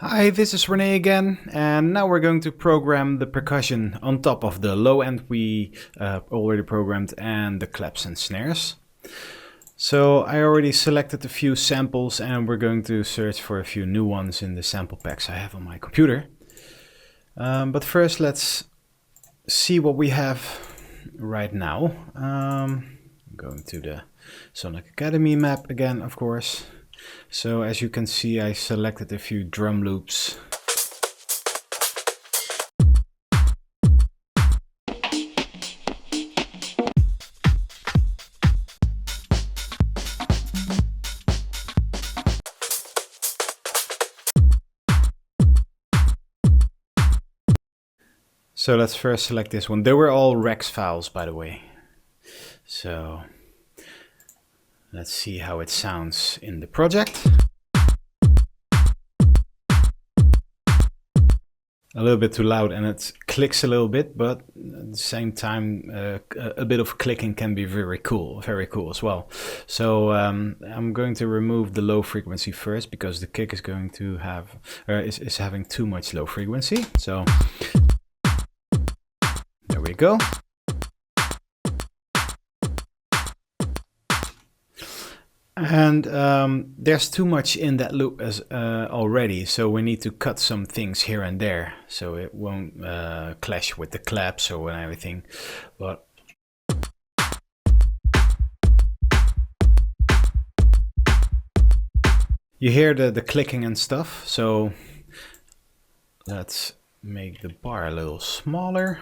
Hi, this is Rene again, and now we're going to program the percussion on top of the low end we already programmed and the claps and snares. So I already selected a few samples and we're going to search for a few new ones in the sample packs I have on my computer. But first let's see what we have right now. I'm going to the Sonic Academy map again, of course. So as you can see, I selected a few drum loops. So let's first select this one. They were all Rex files, by the way. So let's see how it sounds in the project. A little bit too loud and it clicks a little bit, but at the same time a bit of clicking can be very cool as well. So I'm going to remove the low frequency first because the kick is going to have is having too much low frequency. So there we go. And there's too much in that loop as already, so we need to cut some things here and there so it won't clash with the claps or everything. But you hear the clicking and stuff, so let's make the bar a little smaller.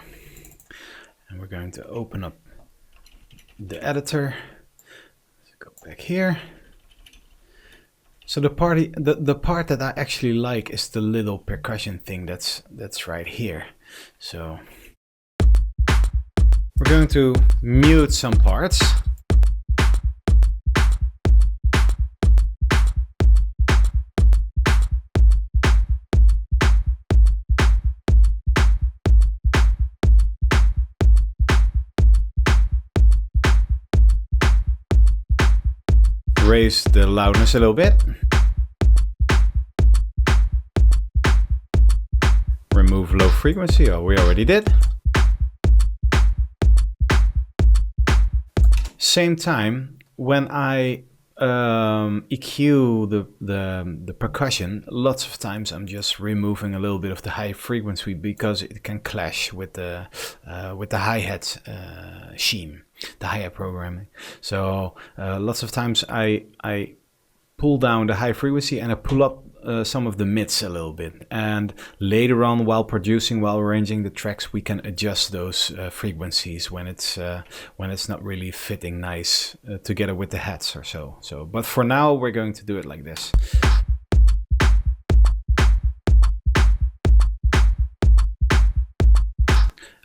And we're going to open up the editor. Go back here. So the part that I actually like is the little percussion thing that's right here. So we're going to mute some parts. Raise the loudness a little bit. Remove low frequency, oh, we already did. Same time, when I EQ the percussion, lots of times I'm just removing a little bit of the high frequency because it can clash with the hi-hat scheme, the hi-hat programming. So lots of times I pull down the high frequency and I pull up some of the mids a little bit, and later on while arranging the tracks, we can adjust those frequencies when it's not really fitting nice together with the hats or so. But for now we're going to do it like this.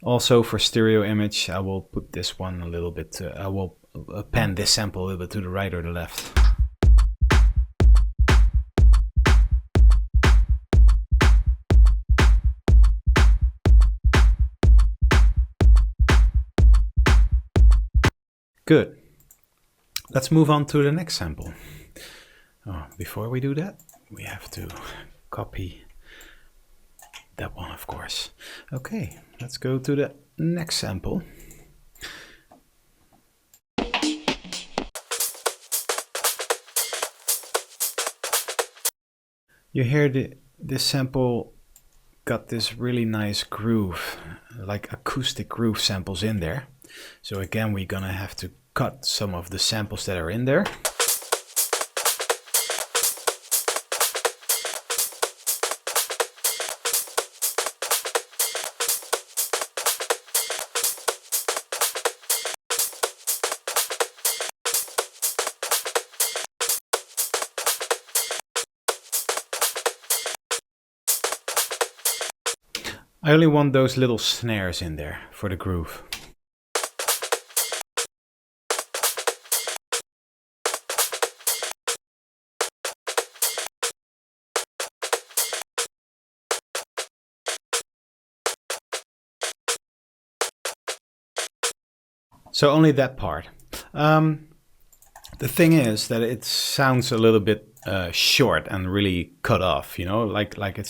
Also for stereo image, I will put this one a little bit, I will pan this sample a little bit to the right or the left. Good. Let's move on to the next sample. Oh, before we do that, we have to copy that one, of course. Okay, let's go to the next sample. You hear this sample got this really nice groove, like acoustic groove samples in there. So again, we're gonna have to cut some of the samples that are in there. I only want those little snares in there for the groove. So only that part. The thing is that it sounds a little bit short and really cut off, you know, like it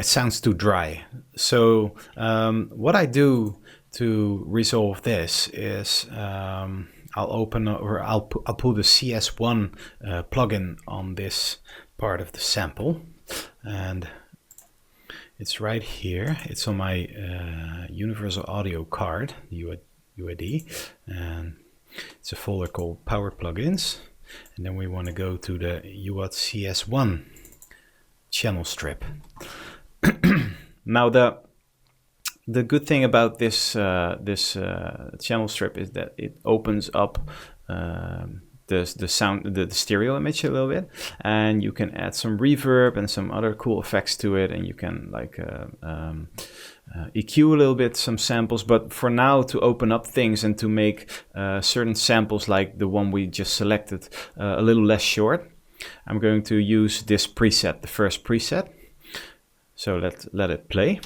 sounds too dry. So what I do to resolve this is I'll pull the CS1 plugin on this part of the sample, and it's right here. It's on my Universal Audio card, UAD, and it's a folder called Power Plugins. And then we want to go to the UAD CS1 channel strip. Now the good thing about this channel strip is that it opens up the stereo image a little bit, and you can add some reverb and some other cool effects to it, and you can like EQ a little bit, some samples. But for now, to open up things and to make certain samples like the one we just selected a little less short, I'm going to use this preset, the first preset. So let it play.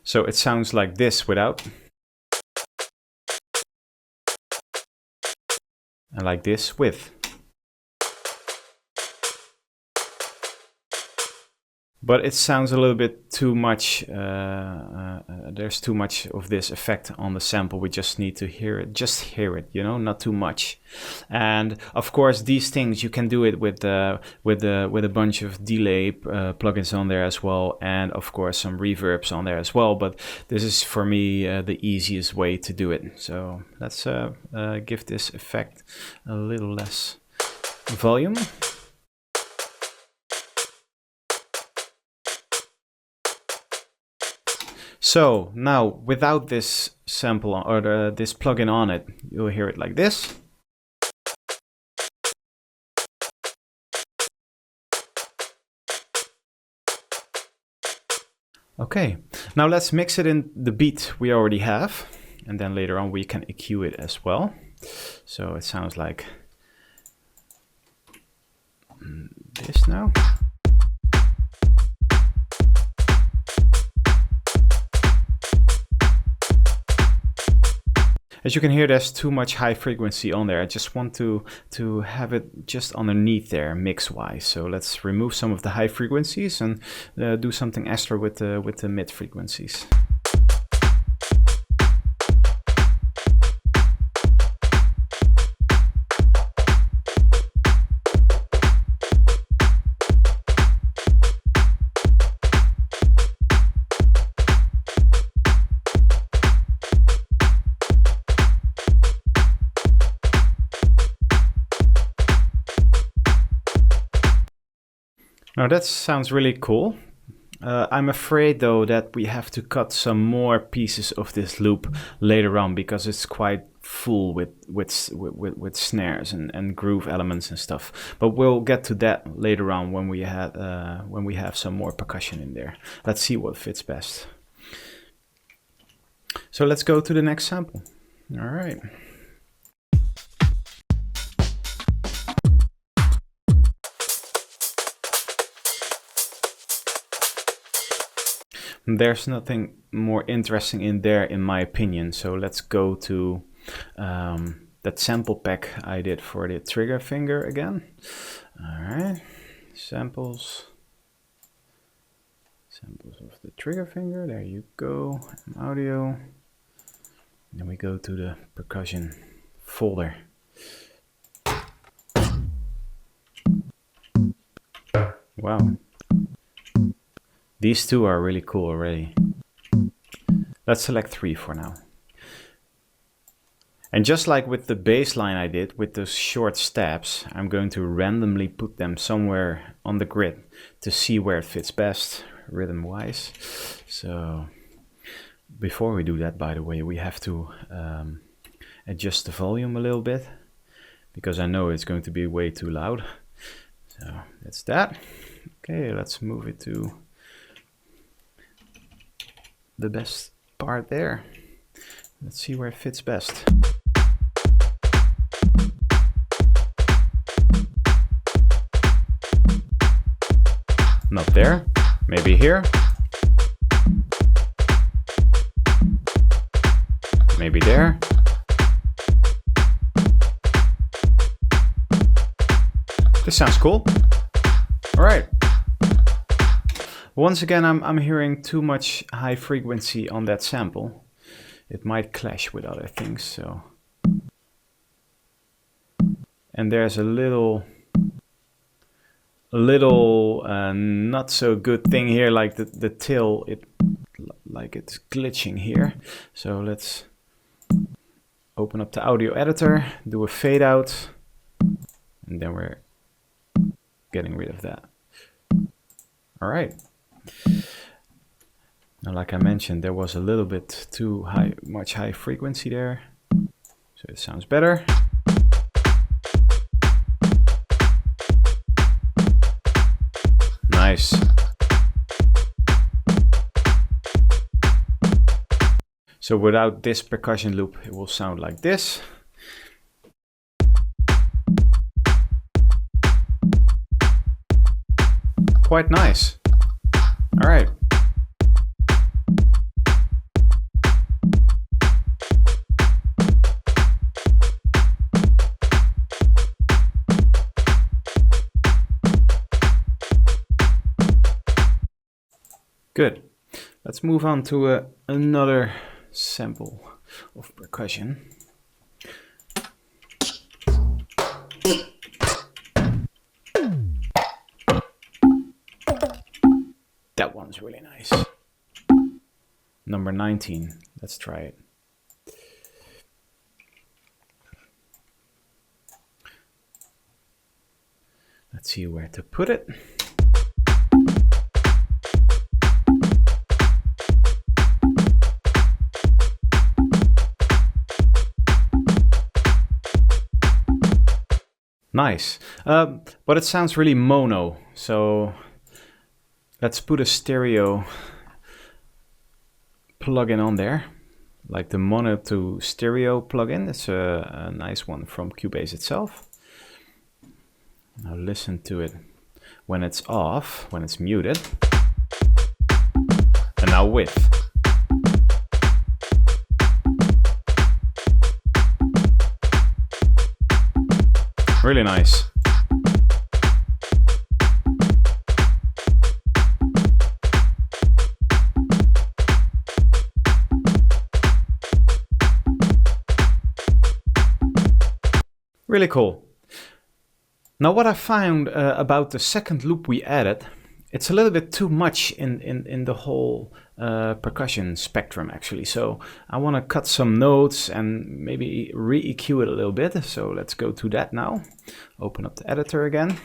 So it sounds like this without, and like this with. But it sounds a little bit too much, there's too much of this effect on the sample. We just need to hear it, you know, not too much. And of course, these things, you can do it with a bunch of delay plugins on there as well, and of course some reverbs on there as well. But this is for me the easiest way to do it. So let's give this effect a little less volume. So now, without this sample or this plugin on it, you'll hear it like this. Okay, now let's mix it in the beat we already have, and then later on we can EQ it as well. So it sounds like this now. As you can hear, there's too much high frequency on there. I just want to have it just underneath there, mix-wise. So let's remove some of the high frequencies and do something extra with the mid frequencies. Now that sounds really cool. I'm afraid though that we have to cut some more pieces of this loop later on, because it's quite full with snares and groove elements and stuff. But we'll get to that later on when we have some more percussion in there. Let's see what fits best. So let's go to the next sample. All right. There's nothing more interesting in there, in my opinion. So let's go to that sample pack I did for the trigger finger again. All right, samples of the trigger finger. There you go. Audio. Then we go to the percussion folder. Wow. These two are really cool already. Let's select 3 for now. And just like with the bass line I did with those short steps, I'm going to randomly put them somewhere on the grid to see where it fits best, rhythm-wise. So before we do that, by the way, we have to adjust the volume a little bit, because I know it's going to be way too loud. So that's that. Okay, let's move it to the best part there. Let's see where it fits best. Not there, maybe here. Maybe there. This sounds cool. All right. Once again, I'm hearing too much high frequency on that sample. It might clash with other things, so. And there's a little not so good thing here, like the till, like it's glitching here. So let's open up the audio editor, do a fade out, and then we're getting rid of that. All right. Now, like I mentioned, there was a little bit too much high frequency there, so it sounds better. Nice. So without this percussion loop, it will sound like this. Quite nice. All right. Good. Let's move on to another sample of percussion. That one's really nice. Number 19. Let's try it. Let's see where to put it. Nice, but it sounds really mono, so let's put a stereo plugin on there, like the mono to stereo plugin. It's a nice one from Cubase itself. Now listen to it when it's off, when it's muted, and now with. Really nice. Really cool. Now what I found about the second loop we added, it's a little bit too much in the whole percussion spectrum actually. So I want to cut some notes and maybe re-EQ it a little bit. So let's go to that now. Open up the editor again.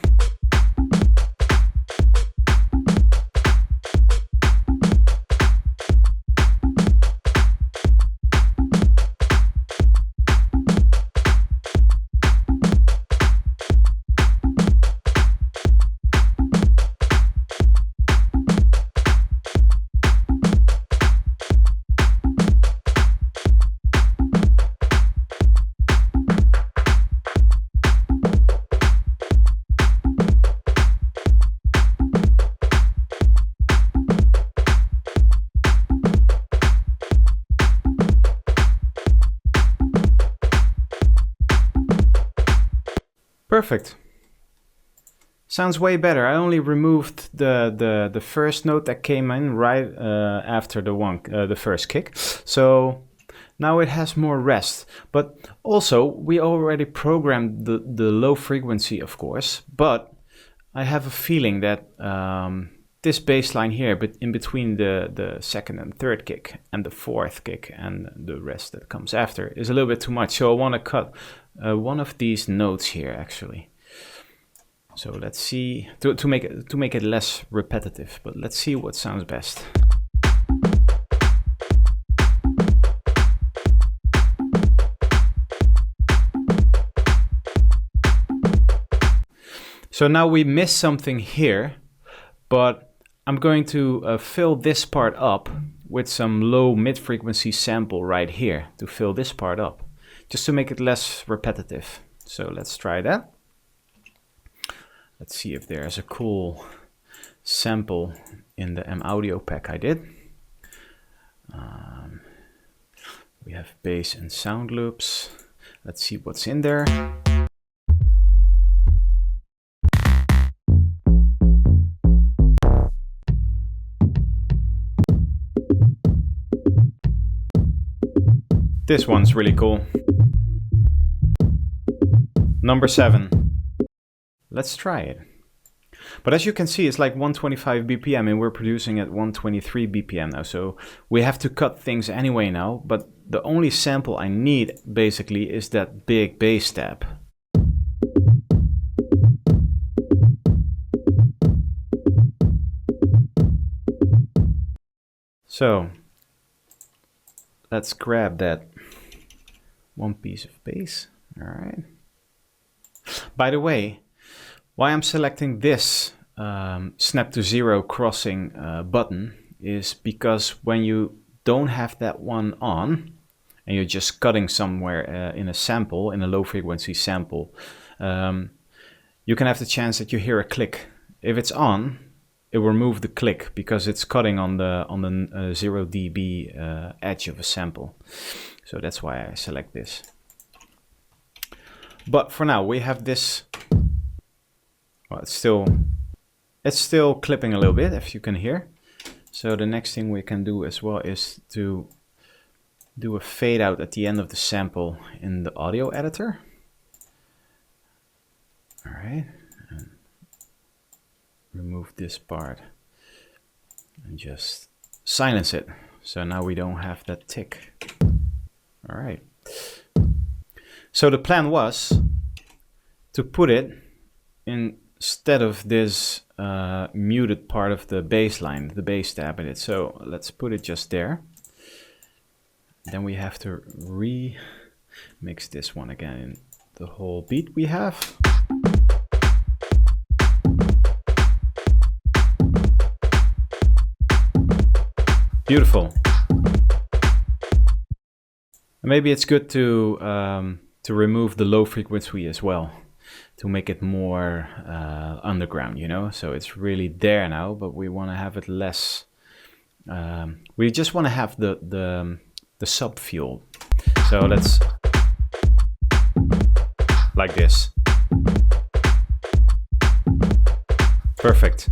Perfect. Sounds way better. I only removed the first note that came in right after the first kick. So now it has more rest. But also we already programmed the low frequency, of course. But I have a feeling that this bass line here, but in between the second and third kick and the fourth kick and the rest that comes after, is a little bit too much. So I want to cut one of these notes here actually. So let's see, to make it less repetitive, but let's see what sounds best. So now we missed something here, but I'm going to fill this part up with some low mid-frequency sample right here to fill this part up, just to make it less repetitive. So let's try that. Let's see if there's a cool sample in the M Audio pack I did. We have bass and sound loops. Let's see what's in there. This one's really cool. Number 7. Let's try it. But as you can see, it's like 125 BPM and we're producing at 123 BPM now. So we have to cut things anyway now. But the only sample I need basically is that big bass stab. So let's grab that one piece of bass. All right. By the way, why I'm selecting this snap to zero crossing button is because when you don't have that one on and you're just cutting somewhere in a sample, in a low frequency sample, you can have the chance that you hear a click. If it's on, it will remove the click because it's cutting on the 0 dB edge of a sample. So that's why I select this. But for now, we have this. Well, it's still clipping a little bit, if you can hear. So the next thing we can do as well is to do a fade out at the end of the sample in the audio editor. All right, and remove this part and just silence it. So now we don't have that tick. All right. So the plan was to put it instead of this muted part of the bass line, the bass stab in it. So let's put it just there. Then we have to remix this one again in the whole beat we have. Beautiful. Maybe it's good to remove the low frequency as well, to make it more underground, you know. So it's really there now, but we want to have it less. We just want to have the sub feel. So let's like this. Perfect.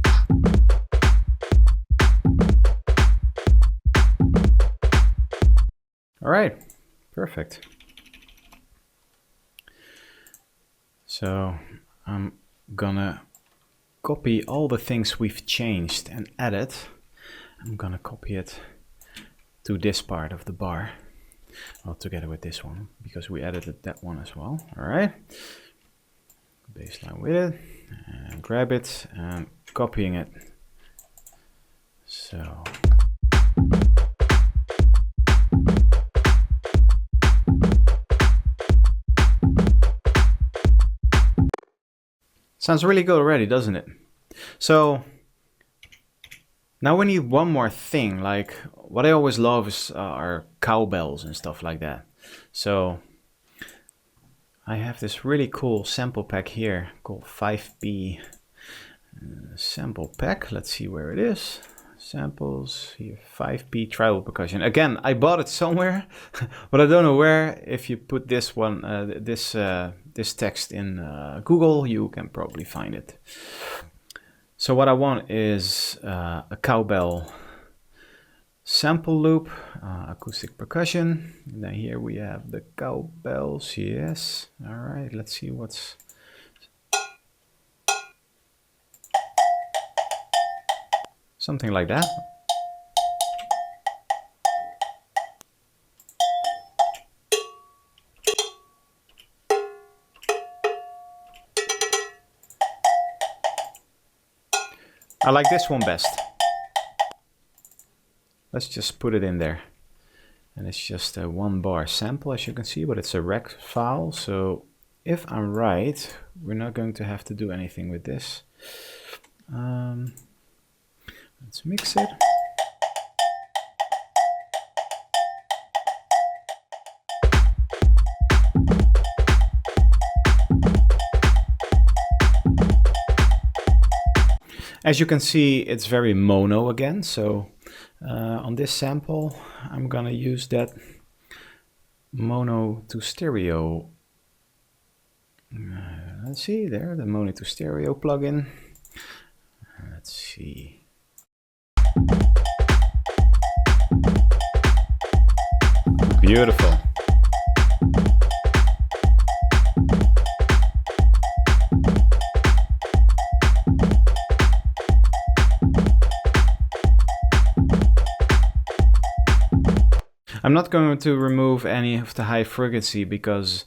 All right, perfect. So I'm gonna copy all the things we've changed and added. I'm gonna copy it to this part of the bar, well, together with this one, because we edited that one as well. All right, baseline with it, and grab it and copying it. So. Sounds really good already, doesn't it? So now we need one more thing. Like what I always love is are cowbells and stuff like that. So I have this really cool sample pack here called 5P sample pack. Let's see where it is. Samples here, 5P tribal percussion. Again, I bought it somewhere, but I don't know where. If you put this one, this text in Google, you can probably find it. So what I want is a cowbell sample loop, acoustic percussion. And then here we have the cowbells. Yes. All right. Let's see what's. Something like that. I like this one best. Let's just put it in there. And it's just a 1-bar sample, as you can see, but it's a rec file. So if I'm right, we're not going to have to do anything with this. Let's mix it. As you can see, it's very mono again. So on this sample, I'm gonna use that mono to stereo. Let's see there, the mono to stereo plugin. Let's see. Beautiful. I'm not going to remove any of the high frequency because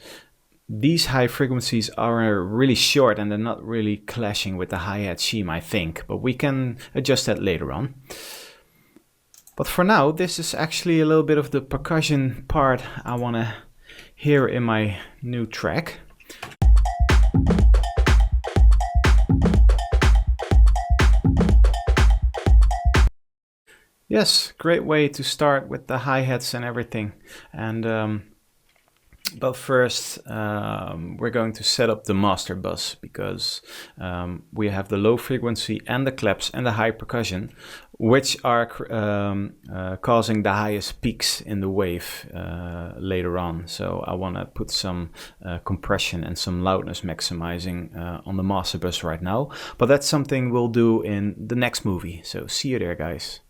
these high frequencies are really short and they're not really clashing with the hi-hat scheme, I think, but we can adjust that later on. But for now, this is actually a little bit of the percussion part I want to hear in my new track. Yes, great way to start with the hi-hats and everything. And but first, we're going to set up the master bus because we have the low frequency and the claps and the high percussion, which are causing the highest peaks in the wave later on. So I want to put some compression and some loudness maximizing on the master bus right now. But that's something we'll do in the next movie. So see you there, guys.